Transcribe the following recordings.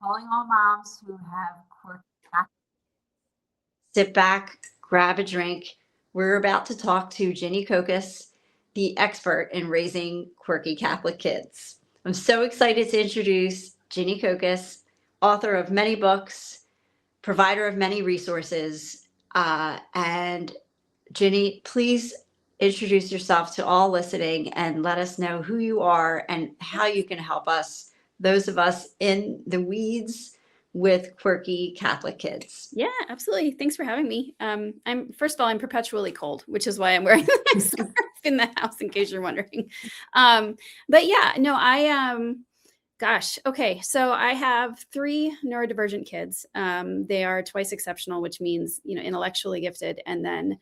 calling all moms who have quirky. Sit back, grab a drink. We're about to talk to Ginny Kochis, the expert in raising quirky Catholic kids. I'm so excited to introduce Ginny Kochis, author of many books, provider of many resources. And Ginny, please introduce yourself to all listening and let us know who you are and how you can help us, those of us in the weeds with quirky Catholic kids. Yeah, absolutely. Thanks for having me. First of all, I'm perpetually cold, which is why I'm wearing my scarf in the house, in case you're wondering. But yeah, no, gosh, okay. So I have 3 neurodivergent kids. They are twice exceptional, which means, intellectually gifted. And then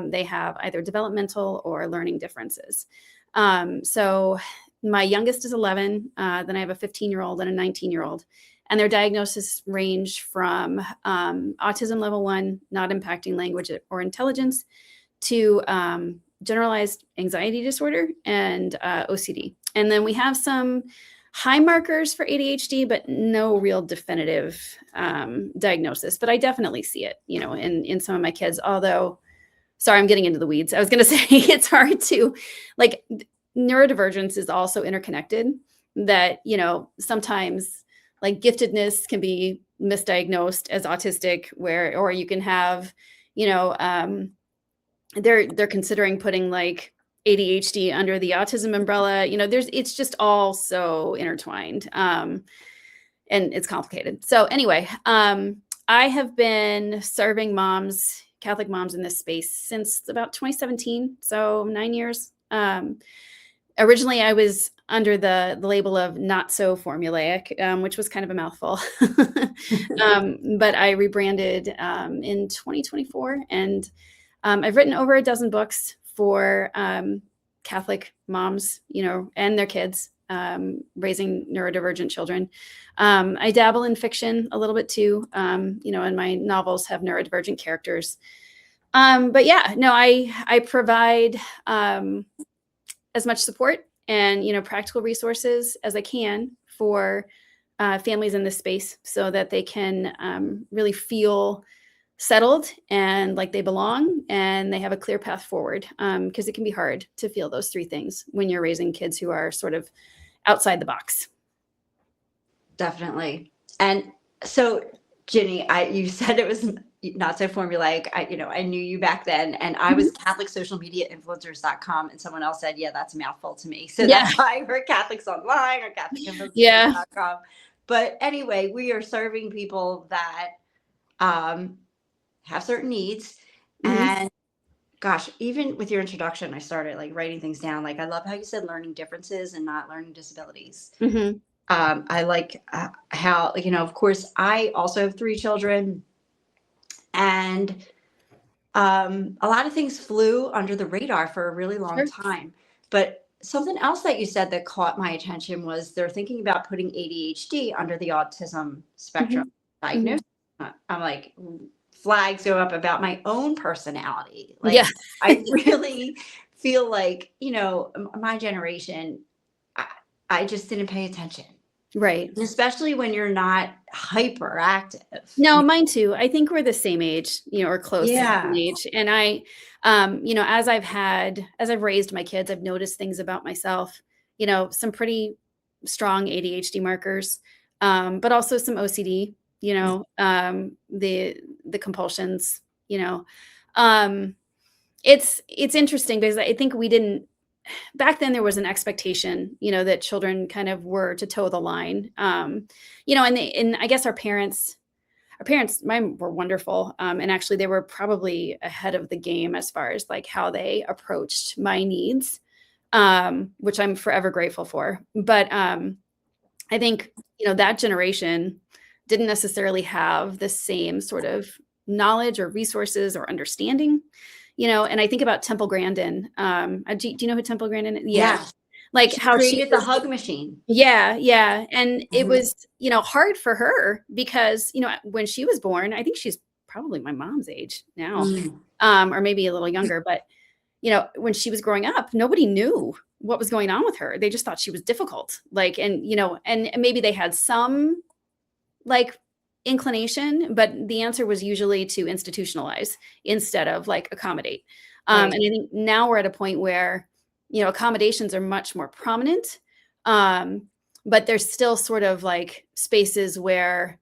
they have either developmental or learning differences. So my youngest is 11. Then I have a 15-year-old and a 19-year-old. And their diagnosis range from autism level 1, not impacting language or intelligence, to generalized anxiety disorder and OCD. And then we have some high markers for ADHD, but no real definitive diagnosis. But I definitely see it, in some of my kids. Although, sorry, I'm getting into the weeds. I was going to say it's hard to, neurodivergence is also interconnected. That, sometimes giftedness can be misdiagnosed as autistic, or you can have, they're considering putting ADHD under the autism umbrella. It's just all so intertwined, and it's complicated. So anyway, I have been serving Catholic moms in this space since about 2017, so 9 years. Originally, I was under the label of not so formulaic, which was kind of a mouthful. But I rebranded in 2024, and I've written over a dozen books for Catholic moms, and their kids, raising neurodivergent children. I dabble in fiction a little bit too, and my novels have neurodivergent characters. But yeah, no, I provide as much support and practical resources as I can for families in this space, so that they can really feel settled and like they belong and they have a clear path forward, because it can be hard to feel those 3 things when you're raising kids who are sort of outside the box. Definitely. And so, Ginny, you said it was not so formulaic. I knew you back then, and I was CatholicSocialMediaInfluencers.com, and someone else said, yeah, that's a mouthful to me. So that's why we're Catholics Online or CatholicInfluencers.com. But anyway, we are serving people that have certain needs. And gosh, even with your introduction, I started writing things down. I love how you said learning differences and not learning disabilities. I like how, of course, I also have 3 children, and a lot of things flew under the radar for a really long time. But something else that you said that caught my attention was they're thinking about putting ADHD under the autism spectrum diagnosis. I'm like, flags go up about my own personality. I really feel like, my generation, I just didn't pay attention. Right. Especially when you're not hyperactive. No, mine too. I think we're the same age, or close in age. And I, as I've raised my kids, I've noticed things about myself, some pretty strong ADHD markers, but also some OCD, the compulsions, it's interesting because I think back then there was an expectation, that children kind of were to toe the line, and I guess our parents, mine were wonderful. And actually they were probably ahead of the game as far as how they approached my needs, which I'm forever grateful for. But I think, that generation didn't necessarily have the same sort of knowledge or resources or understanding, and I think about Temple Grandin. Do you know who Temple Grandin is? Yeah. How she created the hug machine. Yeah. And it was, hard for her because, when she was born, I think she's probably my mom's age now, or maybe a little younger, but, when she was growing up, nobody knew what was going on with her. They just thought she was difficult. And maybe they had some like inclination, but the answer was usually to institutionalize instead of like accommodate. And I think now we're at a point where, accommodations are much more prominent, but there's still sort of like spaces where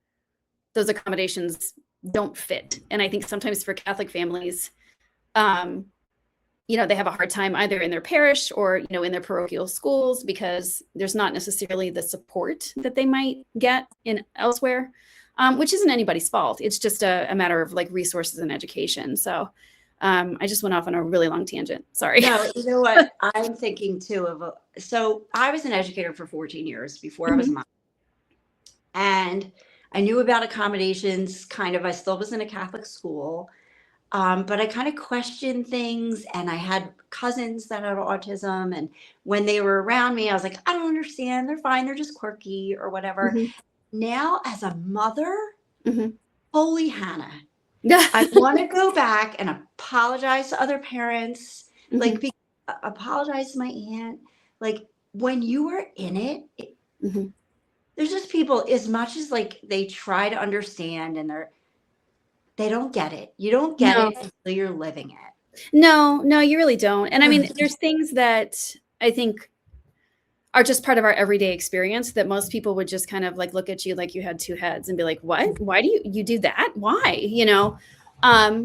those accommodations don't fit. And I think sometimes for Catholic families, they have a hard time either in their parish or, in their parochial schools, because there's not necessarily the support that they might get in elsewhere, which isn't anybody's fault. It's just a matter of like resources and education. So I just went off on a really long tangent. Sorry. No, you know what? I'm thinking too so I was an educator for 14 years before I was a mom. And I knew about accommodations, kind of. I still was in a Catholic school. But I kind of questioned things, and I had cousins that had autism. And when they were around me, I was like, I don't understand. They're fine. They're just quirky or whatever. Now, as a mother, holy Hannah, I want to go back and apologize to other parents, like apologize to my aunt. Like, when you are in it, there's just people, as much as like they try to understand, and they don't get it. You don't get it until you're living it. No, you really don't. And I mean, there's things that I think are just part of our everyday experience that most people would just kind of like look at you like you had two heads and be like, what? Why do you do that? Why?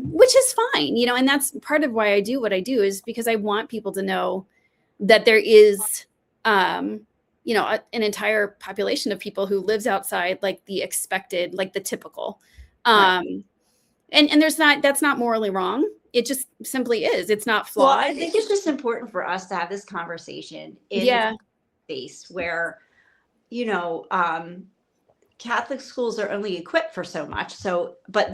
Which is fine, and that's part of why I do what I do, is because I want people to know that there is, an entire population of people who lives outside like the expected, like the typical, And that's not morally wrong. It just simply is. It's not flawed. Well, I think it's just important for us to have this conversation in a space where, Catholic schools are only equipped for so much. So, but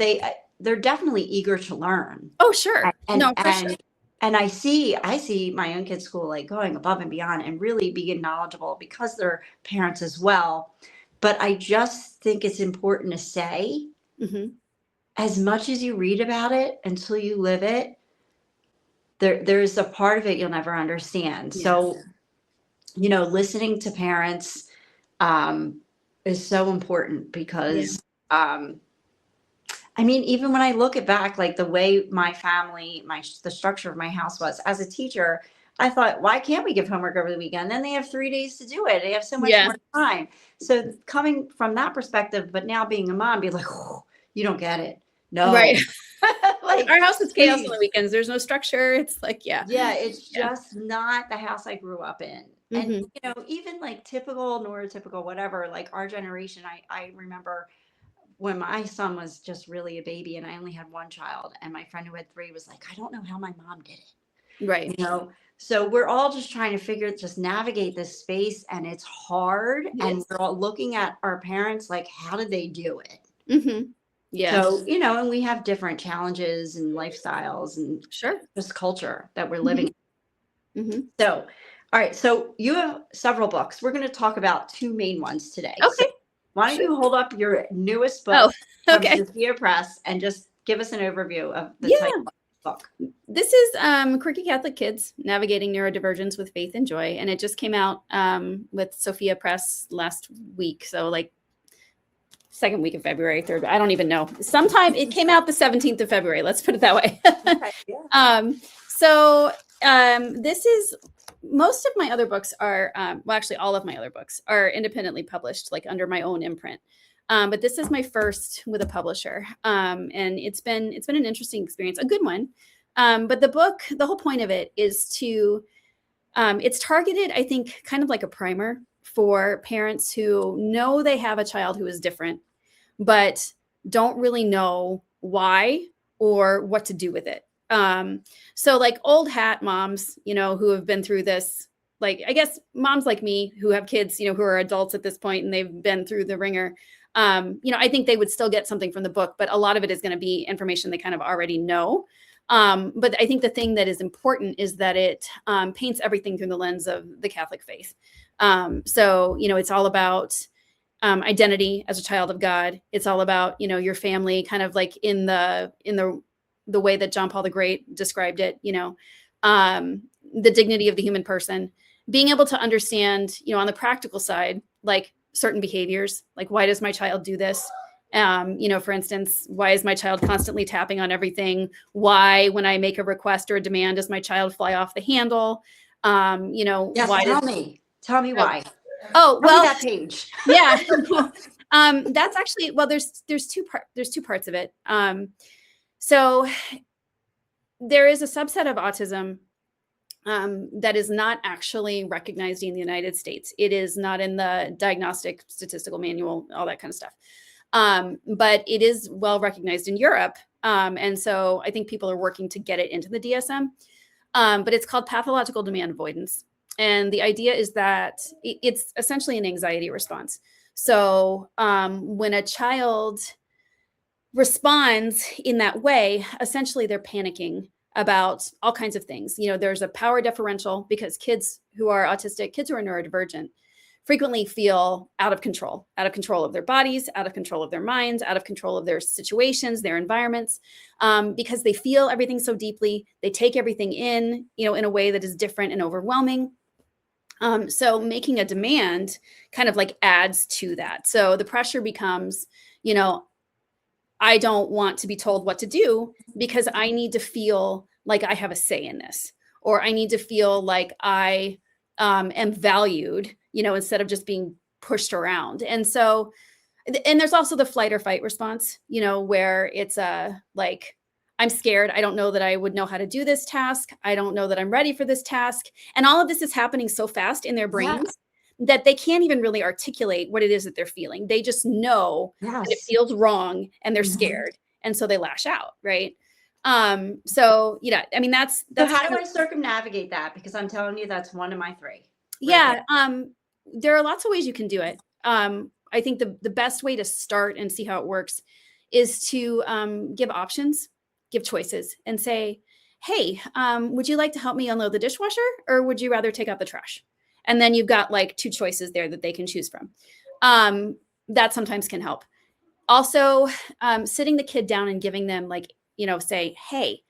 they're definitely eager to learn. Oh, sure. Sure. And I see my own kids' school like going above and beyond and really being knowledgeable because they're parents as well. But I just think it's important to say, as much as you read about it, until you live it, there's a part of it you'll never understand. Yes. So, listening to parents is so important because, even when I look back, like the way my family, the structure of my house was as a teacher, I thought, why can't we give homework over the weekend? Then they have 3 days to do it. They have so much more time. So coming from that perspective, but now being a mom, be like, oh, you don't get it. No. Right. Like, our house is chaos on the weekends. There's no structure. It's like, it's just not the house I grew up in. And, even like typical, neurotypical, whatever, like our generation, I remember when my son was just really a baby and I only had one child, and my friend who had 3 was like, I don't know how my mom did it. Right. So we're all just trying to navigate this space, and it's hard. Yes. And we're all looking at our parents, like, how did they do it? Yeah. So, and we have different challenges and lifestyles and just culture that we're living in. So, all right. So you have several books. We're going to talk about 2 main ones today. Okay. So why don't you hold up your newest book from Sophia Press and just give us an overview of the type of book. This is Quirky Catholic Kids, Navigating Neurodivergence with Faith and Joy. And it just came out with Sophia Press last week. So like second week of February, third, I don't even know. Sometime it came out the 17th of February. Let's put it that way. This is, most of my other books are, actually all of my other books are independently published, like under my own imprint. But this is my first with a publisher. And it's been an interesting experience, a good one. But the book, the whole point of it is to, it's targeted, I think, kind of like a primer for parents who know they have a child who is different, but don't really know why or what to do with it. So like old hat moms, who have been through this, like, I guess moms like me who have kids, who are adults at this point and they've been through the ringer. I think they would still get something from the book, but a lot of it is going to be information they kind of already know. But I think the thing that is important is that it paints everything through the lens of the Catholic faith. So, it's all about identity as a child of God. It's all about, your family kind of like in the way that John Paul the Great described it, the dignity of the human person, being able to understand, on the practical side, like certain behaviors. Like, why does my child do this? For instance, why is my child constantly tapping on everything? Why, when I make a request or a demand, does my child fly off the handle? Yes, Why tell me why. Oh, Tell me well, that page. yeah. That's actually, well, there's two parts of it. So there is a subset of autism that is not actually recognized in the United States. It is not in the Diagnostic Statistical Manual, all that kind of stuff. But it is well recognized in Europe. And so I think people are working to get it into the DSM. But it's called pathological demand avoidance. And the idea is that it's essentially an anxiety response. So when a child responds in that way, essentially they're panicking about all kinds of things. There's a power differential because kids who are autistic, kids who are neurodivergent, frequently feel out of control of their bodies, out of control of their minds, out of control of their situations, their environments, because they feel everything so deeply. They take everything in a way that is different and overwhelming. So making a demand kind of like adds to that. So the pressure becomes, I don't want to be told what to do because I need to feel like I have a say in this, or I need to feel like I am valued, instead of just being pushed around. And so, and there's also the flight or fight response, where it's like, I'm scared. I don't know that I would know how to do this task. I don't know that I'm ready for this task. And all of this is happening so fast in their brains that they can't even really articulate what it is that they're feeling. They just know that it feels wrong and they're scared. And so they lash out. Right. So, that's So how do I circumnavigate that? Because I'm telling you, that's one of my three. Yeah. There are lots of ways you can do it. I think the best way to start and see how it works is to give options, give choices, and say, hey, would you like to help me unload the dishwasher, or would you rather take out the trash? And then you've got like two choices there that they can choose from. That sometimes can help. Also, sitting the kid down and giving them say, hey,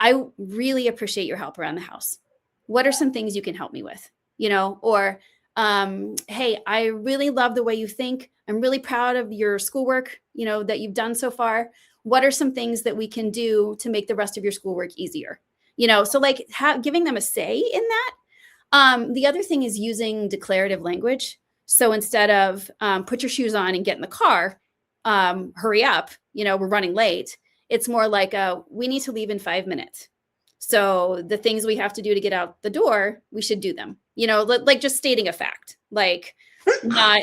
I really appreciate your help around the house. What are some things you can help me with? Or, hey, I really love the way you think. I'm really proud of your schoolwork, that you've done so far. What are some things that we can do to make the rest of your schoolwork easier? So like giving them a say in that. The other thing is using declarative language. So instead of put your shoes on and get in the car, hurry up, we're running late. It's more like we need to leave in 5 minutes. So the things we have to do to get out the door, we should do them, like just stating a fact, like not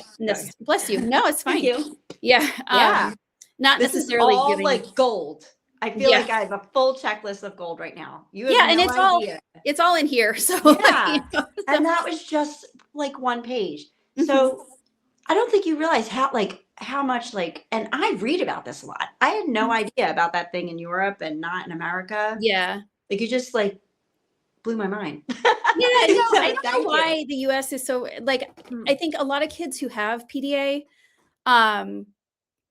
bless you. No, it's fine. Thank you. Yeah. Not this necessarily is all giving like gold. I feel like I have a full checklist of gold right now. You have and no idea. It's all in here. So and that was just like one page. So I don't think you realize how much and I read about this a lot. I had no idea about that thing in Europe and not in America. Yeah. Like you just blew my mind. I don't know why the US is so I think a lot of kids who have PDA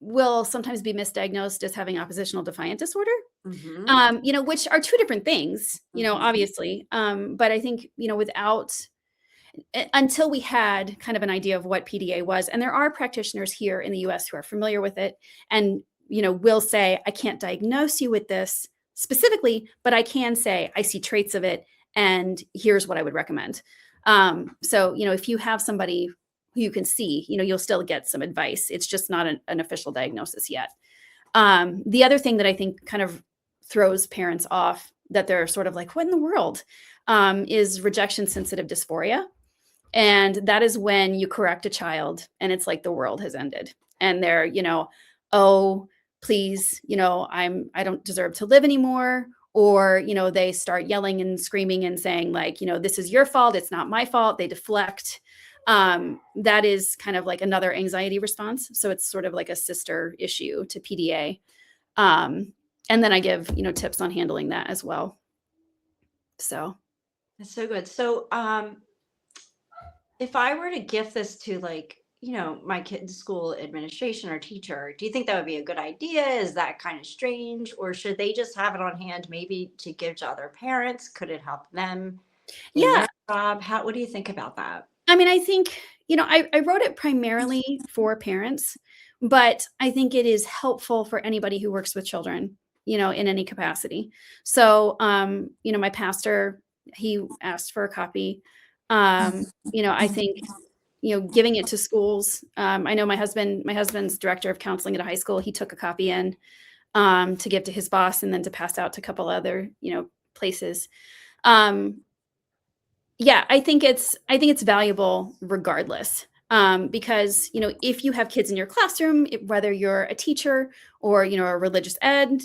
will sometimes be misdiagnosed as having oppositional defiant disorder, which are two different things, obviously. But I think, until we had kind of an idea of what PDA was, and there are practitioners here in the US who are familiar with it and, will say, I can't diagnose you with this specifically, but I can say, I see traits of it, and here's what I would recommend. So, if you have somebody who you can see, you'll still get some advice. It's just not an official diagnosis yet. The other thing that I think kind of throws parents off, that they're sort of like, what in the world, is rejection sensitive dysphoria. And that is when you correct a child and it's like the world has ended. And they're, oh, please, I don't deserve to live anymore. Or, they start yelling and screaming and saying this is your fault. It's not my fault. They deflect. That is kind of like another anxiety response. So it's sort of like a sister issue to PDA. And then I give, tips on handling that as well. So. That's so good. So, if I were to gift this to my kid's school administration or teacher, do you think that would be a good idea? Is that kind of strange? Or should they just have it on hand maybe to give to other parents? Could it help them in their job? What do you think about that? I mean, I think, I wrote it primarily for parents, but I think it is helpful for anybody who works with children, in any capacity. So, my pastor, he asked for a copy. I think, giving it to schools. I know my husband's director of counseling at a high school. He took a copy in to give to his boss and then to pass out to a couple other, places. Yeah, I think it's valuable regardless. Because, if you have kids in your classroom, whether you're a teacher or, a religious ed,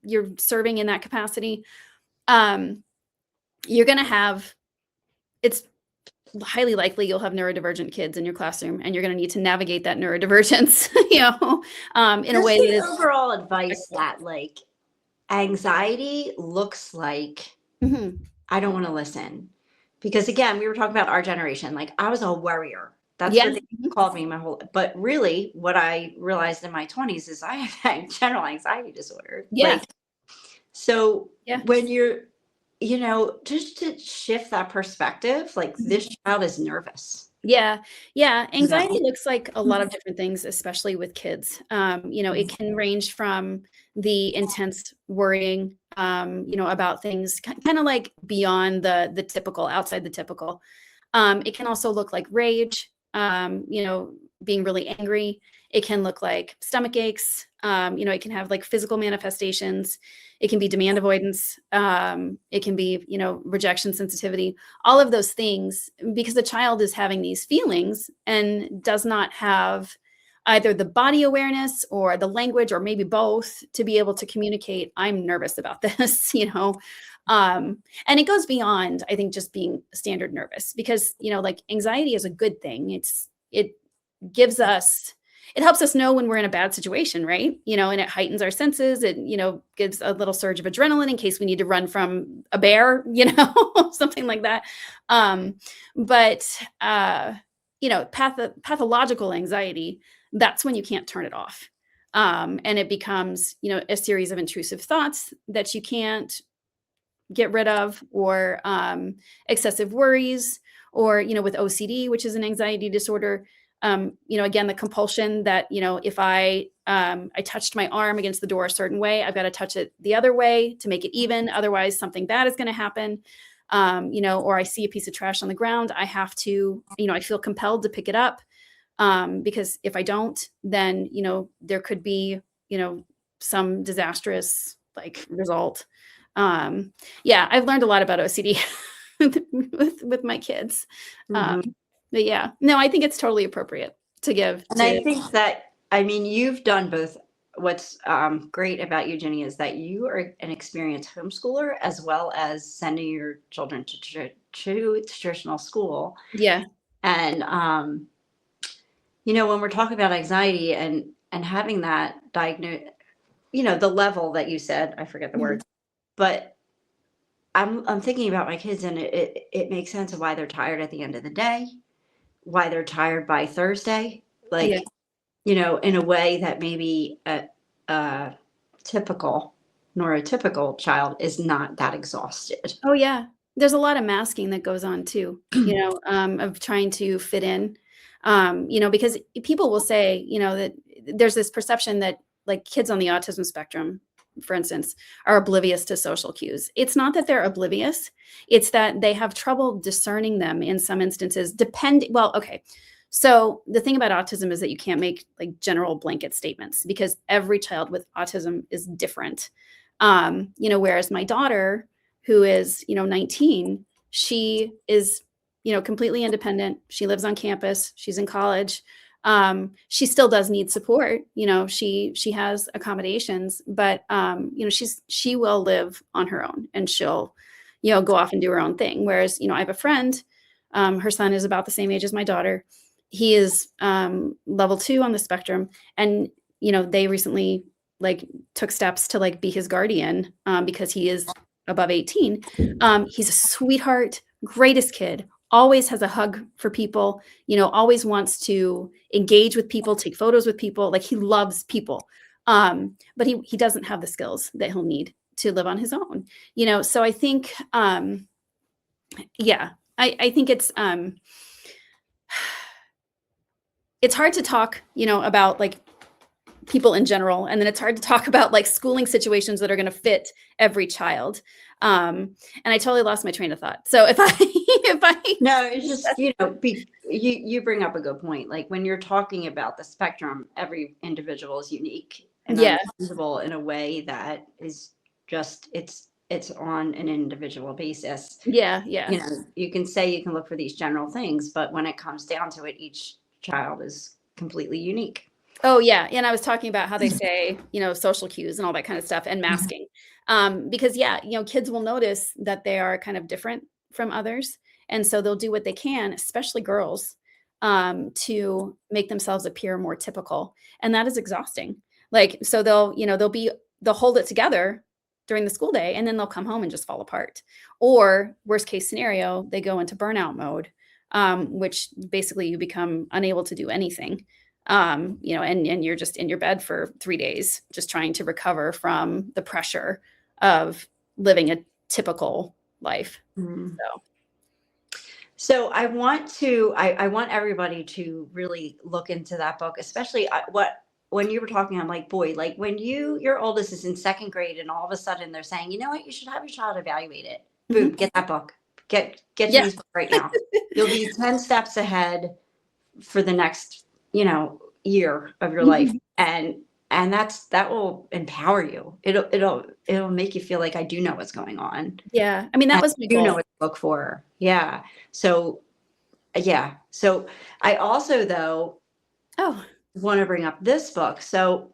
you're serving in that capacity, you're going to have, it's highly likely you'll have neurodivergent kids in your classroom, and you're going to need to navigate that neurodivergence, in a way that is overall advice that like anxiety looks like Mhm. I don't want to listen. Because again, we were talking about our generation. Like I was a worrier. That's Yeah. what they called me but really what I realized in my 20s is I have general anxiety disorder. Yeah. So Yeah. when you're, just to shift that perspective, like this child is nervous. Yeah. Anxiety looks like a lot of different things, especially with kids. It can range from the intense worrying, about things kind of like beyond the typical, outside the typical. It can also look like rage, being really angry. It can look like stomach aches. It can have like physical manifestations. It can be demand avoidance. It can be, rejection sensitivity, all of those things, because the child is having these feelings and does not have either the body awareness or the language or maybe both to be able to communicate, I'm nervous about this, and it goes beyond, I think, just being standard nervous, because, like anxiety is a good thing. It gives us, it helps us know when we're in a bad situation, right? And it heightens our senses. It, gives a little surge of adrenaline in case we need to run from a bear, something like that. Pathological anxiety, that's when you can't turn it off. And it becomes, a series of intrusive thoughts that you can't get rid of, or excessive worries, or, with OCD, which is an anxiety disorder. Again, the compulsion that, if I touched my arm against the door a certain way, I've got to touch it the other way to make it even. Otherwise, something bad is going to happen. Or I see a piece of trash on the ground. I have to, I feel compelled to pick it up. Because if I don't, then, there could be, some disastrous like result. I've learned a lot about OCD with my kids. But yeah, no, I think it's totally appropriate to give. And I think that, you've done both. What's great about you, Ginny, is that you are an experienced homeschooler as well as sending your children to traditional school. Yeah. And, when we're talking about anxiety and having that diagnosed, the level that you said, I forget the word, but I'm thinking about my kids, and it makes sense of why they're tired at the end of the day, why they're tired by Thursday, like, in a way that maybe a typical neurotypical child is not that exhausted. Oh yeah. There's a lot of masking that goes on too, of trying to fit in, because people will say, that there's this perception that like kids on the autism spectrum, for instance, are oblivious to social cues. It's not that they're oblivious. It's that they have trouble discerning them in some instances. Okay. So the thing about autism is that you can't make like general blanket statements, because every child with autism is different. Whereas my daughter, who is, 19, she is, completely independent. She lives on campus. She's in college. She still does need support. She has accommodations, but, she will live on her own, and she'll, go off and do her own thing. Whereas, I have a friend, her son is about the same age as my daughter. He is level 2 on the spectrum. And, they recently like took steps to like be his guardian because he is above 18. He's a sweetheart, greatest kid, always has a hug for people, always wants to engage with people, take photos with people. Like he loves people. But he doesn't have the skills that he'll need to live on his own, so I think, I think it's, it's hard to talk, about like people in general, and then it's hard to talk about like schooling situations that are going to fit every child. And I totally lost my train of thought. So if I No, it's just, you bring up a good point. Like when you're talking about the spectrum, every individual is unique and Yeah. understandable in a way that is just, it's on an individual basis. Yeah. You can say you can look for these general things, but when it comes down to it, each child is completely unique. Oh yeah. And I was talking about how they say, social cues and all that kind of stuff and masking. Because kids will notice that they are kind of different from others. And so they'll do what they can, especially girls, to make themselves appear more typical. And that is exhausting. Like, so they'll hold it together during the school day, and then they'll come home and just fall apart. Or worst case scenario, they go into burnout mode, which basically you become unable to do anything. And you're just in your bed for 3 days, just trying to recover from the pressure of living a typical life. Mm. So I want everybody to really look into that book, especially when you were talking, I'm like, boy, like when your oldest is in second grade and all of a sudden they're saying, you know what, you should have your child evaluated. Boom, get that book. Get these books right now. You'll be 10 steps ahead for the next year of your life, and that will empower you. It'll make you feel like I do know what's going on. Yeah, I mean that was my goal. You know what to look for. Yeah. So I also though want to bring up this book. So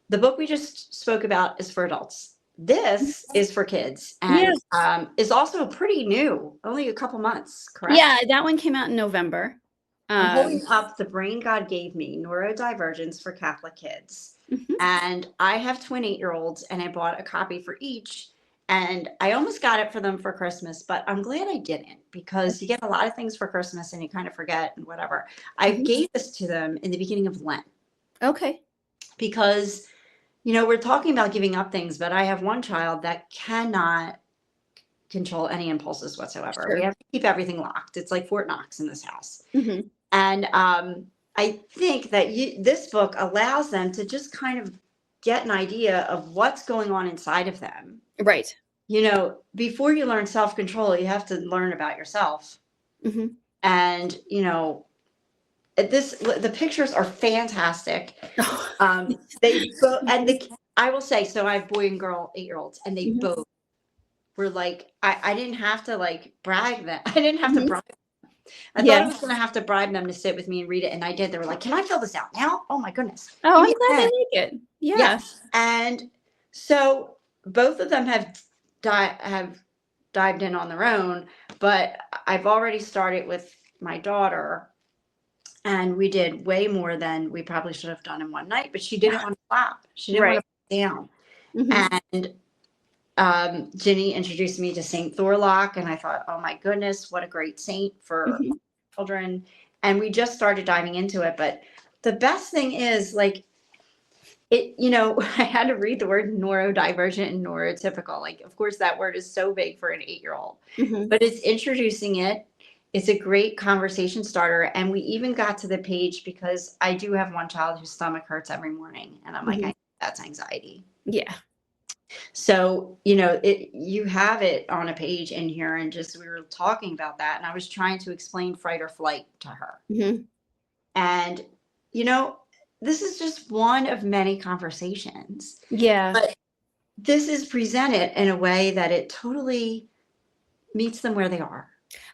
the book we just spoke about is for adults. This is for kids, and is also pretty new, only a couple months. Correct? Yeah, that one came out in November. I'm holding up The Brain God Gave Me, Neurodivergence for Catholic Kids. And I have twin 8-year-olds, and I bought a copy for each. And I almost got it for them for Christmas, but I'm glad I didn't, because you get a lot of things for Christmas and you kind of forget and whatever. I gave this to them in the beginning of Lent. Okay. Because, we're talking about giving up things, but I have one child that cannot control any impulses whatsoever. Sure. We have to keep everything locked. It's like Fort Knox in this house. And I think that this book allows them to just kind of get an idea of what's going on inside of them. Right. Before you learn self-control, you have to learn about yourself. And, the pictures are fantastic. I will say, so I have boy and girl 8-year-olds, and they both were like, I didn't have to like brag them. I didn't have to bribe them. I thought I was going to have to bribe them to sit with me and read it. And I did. They were like, can I fill this out now? Oh my goodness. Oh, I'm glad they like it. Yeah. Yes. And so both of them have dived in on their own, but I've already started with my daughter, and we did way more than we probably should have done in one night, but she didn't want to stop. She didn't want to put down. And Ginny introduced me to Saint Thorlock, and I thought, oh my goodness, what a great saint for children. And we just started diving into it. But the best thing is, like, it, I had to read the word neurodivergent and neurotypical. Like, of course, that word is so big for an 8-year-old, but it's introducing it. It's a great conversation starter. And we even got to the page, because I do have one child whose stomach hurts every morning. And I'm like, I think that's anxiety. Yeah. So, you have it on a page in here, and just, we were talking about that, and I was trying to explain fight or flight to her. And, this is just one of many conversations. Yeah. But this is presented in a way that it totally meets them where they are.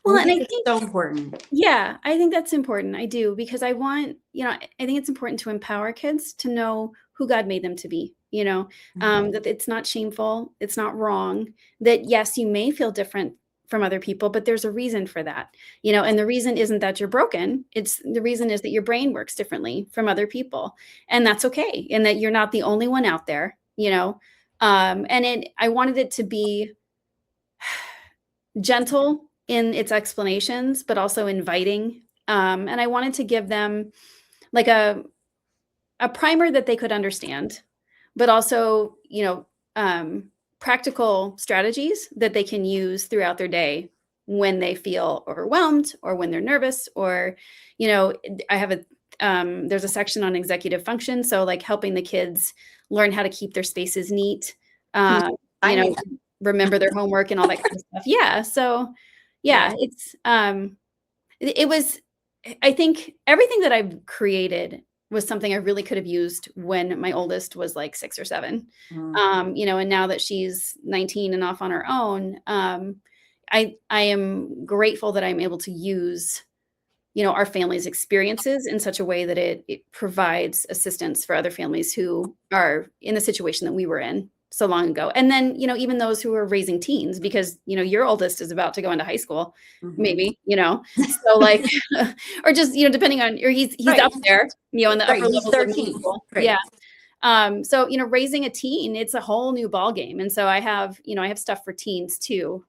Well, and I think it's so important. Yeah, I think that's important. I do, because I want, I think it's important to empower kids to know who God made them to be, that it's not shameful, it's not wrong, that yes, you may feel different from other people, but there's a reason for that, and the reason isn't that you're broken. The reason is that your brain works differently from other people, and that's okay. And that you're not the only one out there, I wanted it to be gentle in its explanations, but also inviting. And I wanted to give them like a primer that they could understand, but also, practical strategies that they can use throughout their day when they feel overwhelmed, or when they're nervous, or, I have a there's a section on executive function. So like helping the kids learn how to keep their spaces neat, remember their homework and all that kind of stuff. Yeah. So yeah, it was, I think everything that I've created was something I really could have used when my oldest was like 6 or 7. And now that she's 19 and off on her own, I am grateful that I'm able to use, our family's experiences in such a way that it provides assistance for other families who are in the situation that we were in so long ago. And then, even those who are raising teens, because, your oldest is about to go into high school, maybe, so like, or just, depending on, or he's up there, in the upper levels of middle school. Yeah. So, raising a teen, it's a whole new ball game. And so I have stuff for teens too.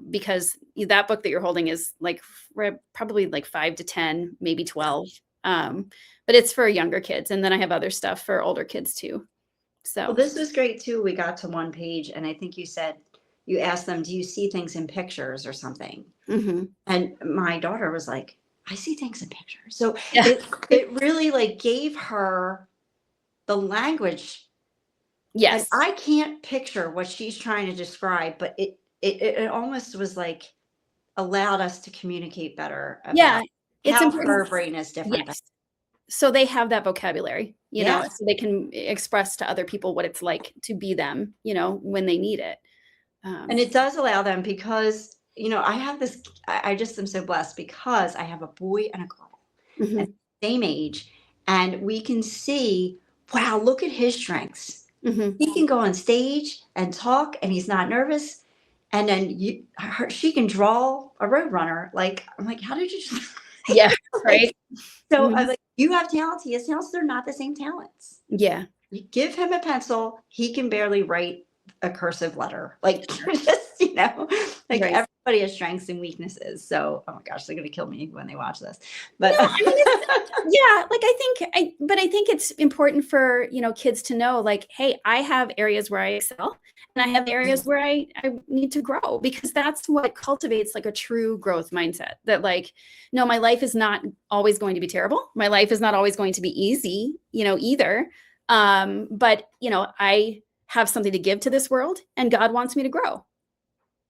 Because that book that you're holding is like probably like 5 to 10, maybe 12. But it's for younger kids. And then I have other stuff for older kids too. So well, this was great too. We got to one page and I think you said, you asked them, do you see things in pictures or something? And my daughter was like, I see things in pictures. So it really like gave her the language. Yes. And I can't picture what she's trying to describe, but it almost was like allowed us to communicate better. Yeah. It's how important. Her brain is different. Yes. So they have that vocabulary, so they can express to other people what it's like to be them, when they need it. And it does allow them because, I have this, I just am so blessed because I have a boy and a girl at the same age, and we can see, wow, look at his strengths. He can go on stage and talk and he's not nervous. And then she can draw a roadrunner. Like, I'm like, how did you just... Yeah, right. So I was like, you have talents, he has talents, they're not the same talents. Yeah. You give him a pencil, he can barely write a cursive letter. Like, just, everybody has strengths and weaknesses. So, oh my gosh, they're going to kill me when they watch this. But no, I think it's important for, kids to know, like, hey, I have areas where I excel and I have areas where I need to grow, because that's what cultivates like a true growth mindset that like, no, my life is not always going to be terrible. My life is not always going to be easy, either. But, I have something to give to this world and God wants me to grow.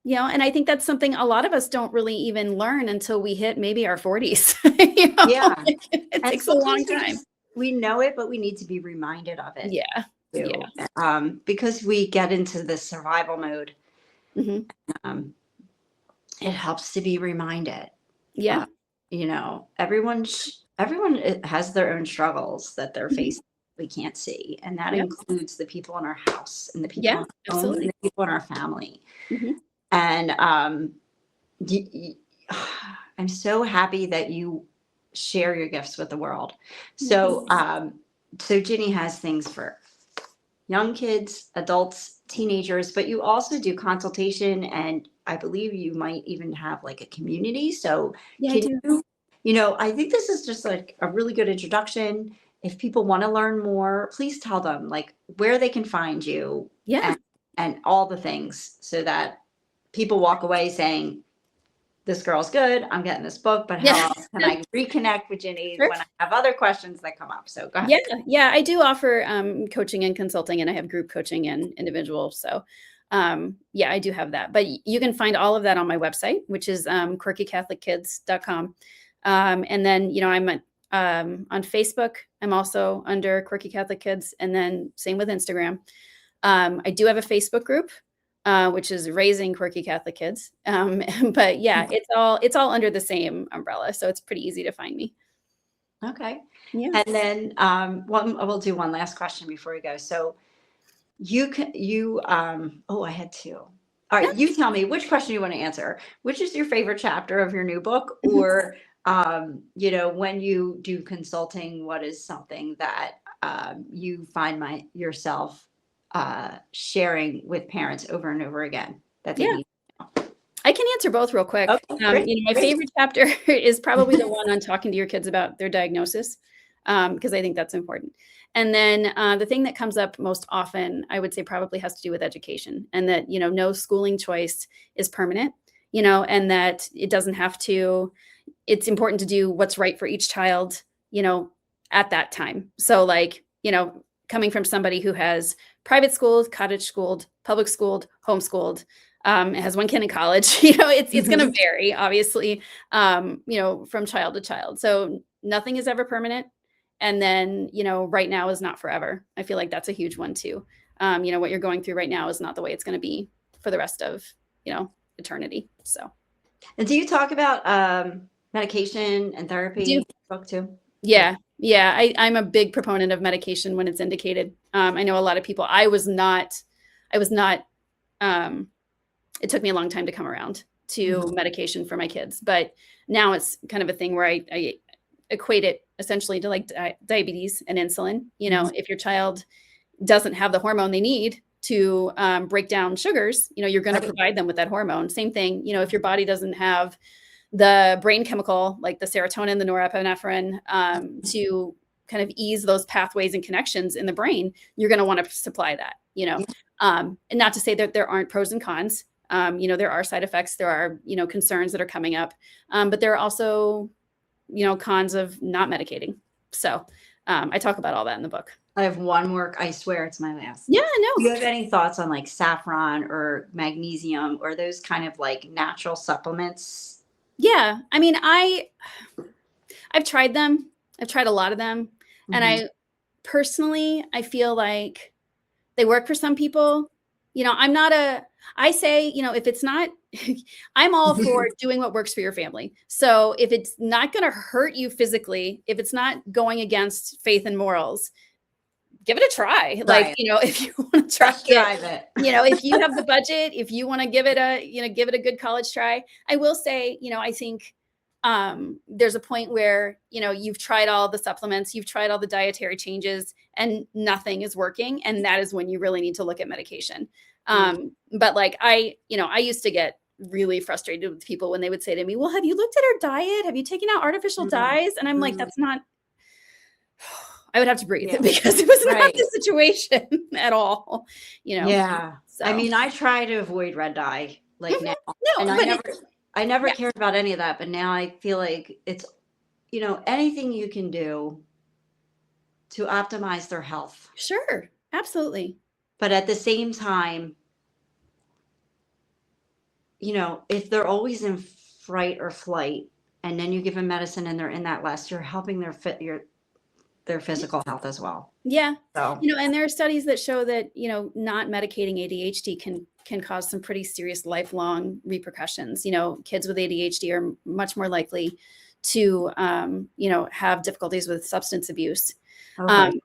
And I think that's something a lot of us don't really even learn until we hit maybe our 40s. Yeah. It takes a long time. We know it, but we need to be reminded of it. Yeah. Too. Yeah. Because we get into this survival mode. It helps to be reminded. Yeah. Everyone has their own struggles that they're facing. We can't see, and that includes the people in our house and the people in our home and the people in our family. And I'm so happy that you share your gifts with the world. So so Ginny has things for young kids, adults, teenagers, but you also do consultation, and I believe you might even have like a community. So I do. I think this is just like a really good introduction. If people want to learn more, please tell them like where they can find you and all the things, so that people walk away saying, this girl's good, I'm getting this book, but how else can I reconnect with Ginny when I have other questions that come up? So go ahead. Yeah, I do offer coaching and consulting, and I have group coaching and individual. So I do have that, but you can find all of that on my website, which is quirkycatholickids.com. And then, I'm on Facebook. I'm also under Quirky Catholic Kids, and then same with Instagram. I do have a Facebook group, which is Raising Quirky Catholic Kids. But it's all under the same umbrella, so it's pretty easy to find me. Okay. Yeah. And then we'll do one last question before we go. So I had two. All right, you tell me which question you want to answer. Which is your favorite chapter of your new book, or when you do consulting, what is something that you find yourself sharing with parents over and over again that they need to know? I can answer both real quick. Okay, my favorite chapter is probably the one on talking to your kids about their diagnosis, because I think that's important. And then the thing that comes up most often, I would say, probably has to do with education, and that, no schooling choice is permanent, and that it doesn't have to, it's important to do what's right for each child, you know, at that time. So like, you know, coming from somebody who has private schooled, cottage schooled, public schooled, homeschooled, has one kid in college, you know, it's going to vary, obviously, you know, from child to child. So nothing is ever permanent. And then, you know, right now is not forever. I feel like that's a huge one too. You know, what you're going through right now is not the way it's going to be for the rest of, you know, eternity. So. And do you talk about medication and therapy in the book too? Yeah. I'm a big proponent of medication when it's indicated. I know a lot of people, I was not, it took me a long time to come around to medication for my kids, but now it's kind of a thing where I equate it essentially to like diabetes and insulin. You know, if your child doesn't have the hormone they need to break down sugars, you know, you're going to provide them with that hormone. Same thing, you know, if your body doesn't have the brain chemical, like the serotonin, the norepinephrine, to kind of ease those pathways and connections in the brain, you're going to want to supply that, you know, and not to say that there aren't pros and cons. You know, there are side effects, there are, you know, concerns that are coming up, but there are also, you know, cons of not medicating. So I talk about all that in the book. I have one more. I swear it's my last. Yeah, no. Do you have any thoughts on like saffron or magnesium or those kind of like natural supplements? Yeah. I mean, I've tried them. I've tried a lot of them. And I personally, I feel like they work for some people. You know, I say, you know, if it's not, I'm all for doing what works for your family. So if it's not going to hurt you physically, if it's not going against faith and morals, give it a try. Right. Like, you know, if you want to try it, you know, if you have the budget, if you want to give it a good college try. I will say, you know, I think there's a point where, you know, you've tried all the supplements, you've tried all the dietary changes and nothing is working. And that is when you really need to look at medication. But like, I used to get really frustrated with people when they would say to me, well, have you looked at our diet? Have you taken out artificial dyes? And I'm like, that's not, I would have to breathe because it was not the situation at all, you know? Yeah. So. I mean, I try to avoid red dye like now. No, and I never cared about any of that, but now I feel like it's, you know, anything you can do to optimize their health. Sure. Absolutely. But at the same time, you know, if they're always in fright or flight and then you give them medicine and they're in that less, you're helping their physical health as well. Yeah. So, you know, and there are studies that show that, you know, not medicating ADHD can cause some pretty serious lifelong repercussions. You know, kids with ADHD are much more likely to, you know, have difficulties with substance abuse. Okay.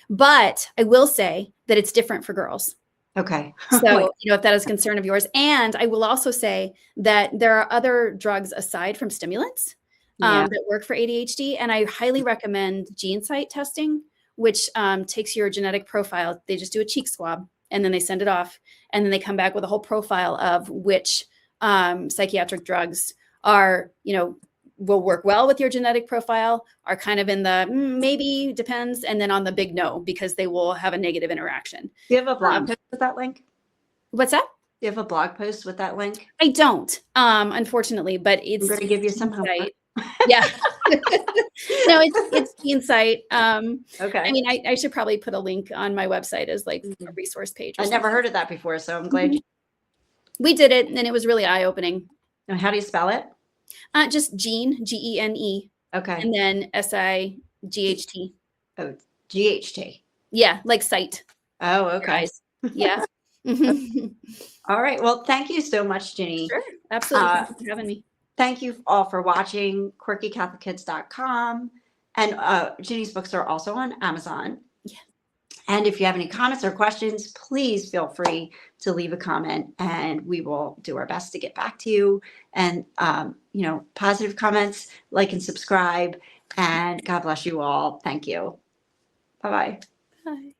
But I will say that it's different for girls. Okay. So, you know, if that is a concern of yours. And I will also say that there are other drugs aside from stimulants that work for ADHD. And I highly recommend GeneSight testing, which takes your genetic profile. They just do a cheek swab and then they send it off. And then they come back with a whole profile of which psychiatric drugs are, you know, will work well with your genetic profile, are kind of in the maybe, depends, and then on the big no, because they will have a negative interaction. Do you have a blog post with that link? What's that? Do you have a blog post with that link? I don't, unfortunately, but it's I'm going to give you some homework. Yeah. No, it's GeneSight. Okay. I mean, I should probably put a link on my website as like a resource page. I never heard of that before, so I'm glad we did it, and it was really eye-opening. And how do you spell it? Just Gene, Gene. Okay. And then SIGHT. Oh, GHT. Yeah, like sight. Oh, okay. Yeah. All right. Well, thank you so much, Ginny. Sure. Absolutely. Thanks for having me. Thank you all for watching QuirkyCatholicKids.com. And Ginny's books are also on Amazon. Yeah. And if you have any comments or questions, please feel free to leave a comment and we will do our best to get back to you. And, you know, positive comments, like and subscribe. And God bless you all. Thank you. Bye-bye. Bye.